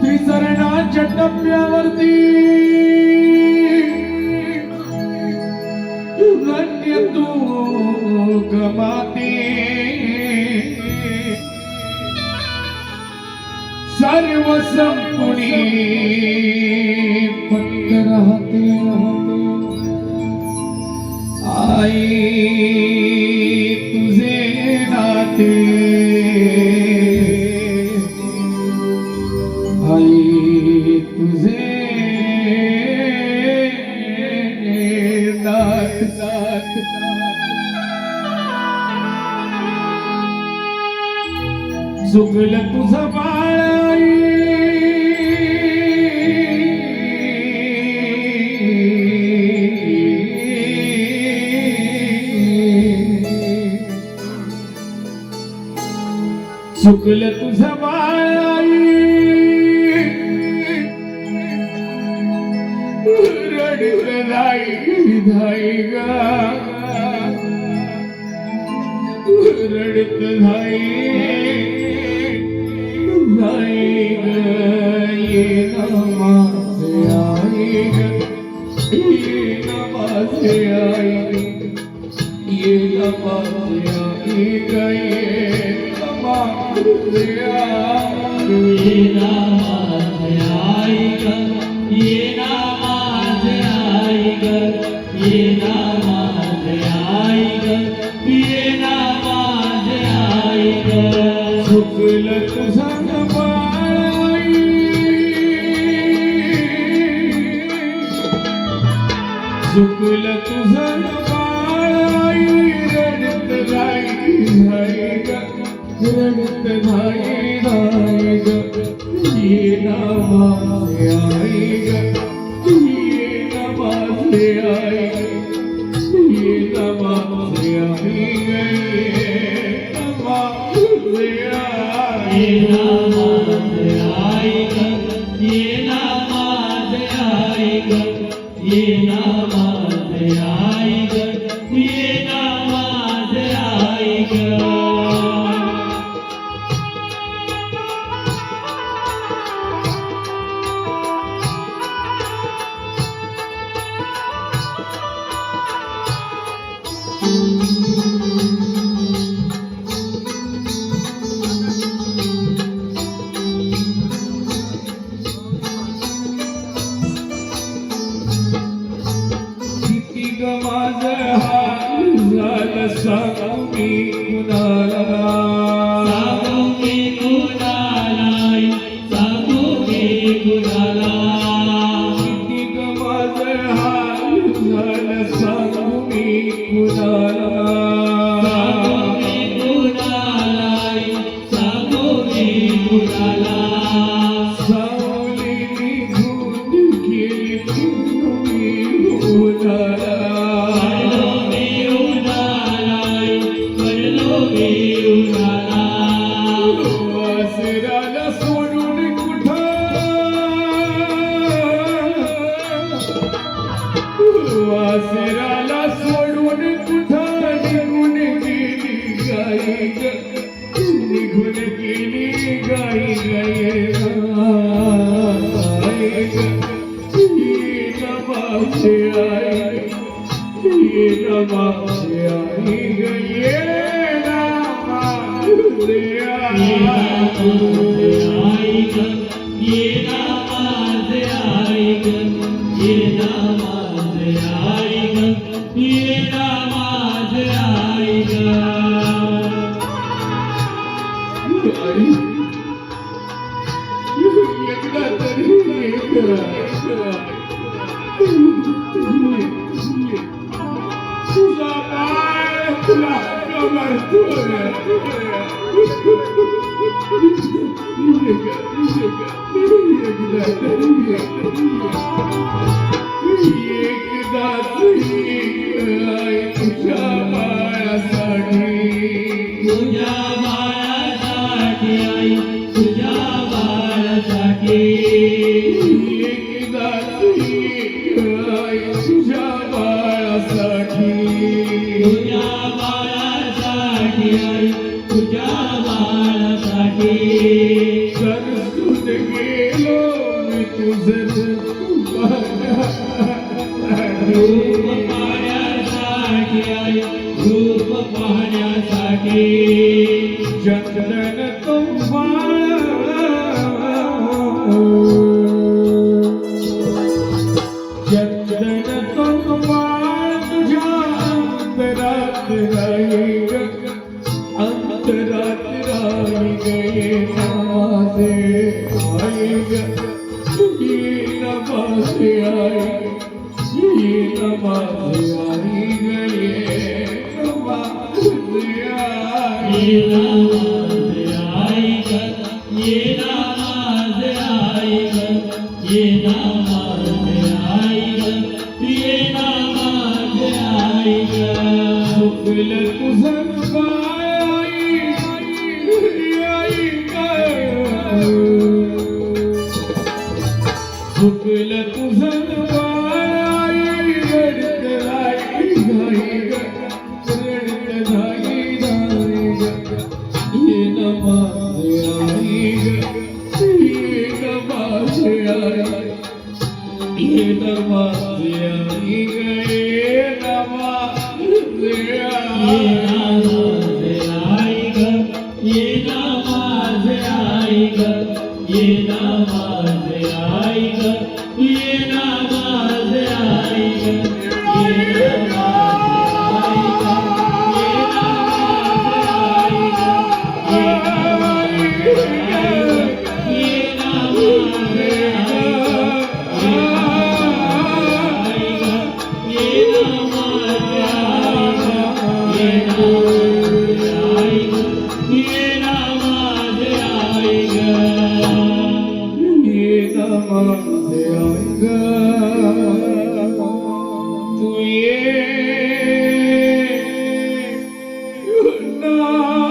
त्रिचरणाच्या टप्प्यावरती धन्य तू गमाते सर्व संपुणी फक्त राहते आई तुझे नाते आई तुझे नात नात चुकलं तुझं बाळ चुकलं तुझं बाळ रडत नाही धाई गा रडत नाही धाई ग ये नमाze आई ग ये नमाze आई ये नमाze आई ग ये नमाze आई ये नमाze आई ग ये नमाze आई ग ये नमाze आई ग ये नमाze आई ग चुकलं तुझं बाळ चुकलं तुझं बाळ रडत नाही धाई ग रडत नाही धाई ग ये नमाze आई ग ये नमाze आई ये नमाze आई ग ये नमाze आई ये नमाze आई ग ये नमाze आई ग ये नमाze आई ग माझं हाल झालं सांगू मी कुणाला सांगू मी कुणाला सांगू मी कुणाला किती ग माझं हाल झालं सांगू मी कुणाला सांगू मी कुणाला सांगू मी कुणाला सावली निघून गेली तुम्ही कुणाला वासराला सोडून कुठं वासराला सोडून कुठं निघून गेली गाई ग निघून गेली गाई गाई नमाze आई ये नमाze आई ग ये नमाze ये नमाze आई ग ये नमाze आई ग ये नमाze आई ग एकदा तरी तुझा पाय तुला कमरतोय एकदा तरी तुझ्या बाळासाठी तुझ्या बाळासाठी आई तुझ्या बाळासाठी एकदा तरी तुझ्या बाळासाठी तुझ्या बाळासाठी आई तुझ्या बाळासाठी कर गेलो मी तुझं रूप पाहण्यासाठी आई रूप पाहण्यासाठी चंदन चंदन तुझ्या अंतरात राही ग अंतरात राही गे नमाजे आई ग ये नमाजे आई ये नमाजे आई ग ये नमाजे आई ये नामाज आई ग ये नामाज आई ग ये नामाज आई ग ये नामाज आई ग सुखल तुझं पाय आई ग सुखल तुझं पाय रडत राई घाई ग रडत राई घाई ग ये नमाज आई ग ये नमाज आई ये नमाज आई ग ये नमाज ये नामाज आई ग ये नामाज आई ग ये नामाज आई ग ये नामाज आई ग ये नामाज आई ग ये नामाज आई ग ये नामाज आई ग ये नामाज आई ग ये नामाज आई ग ये नमाज आई ग तू ये नमाज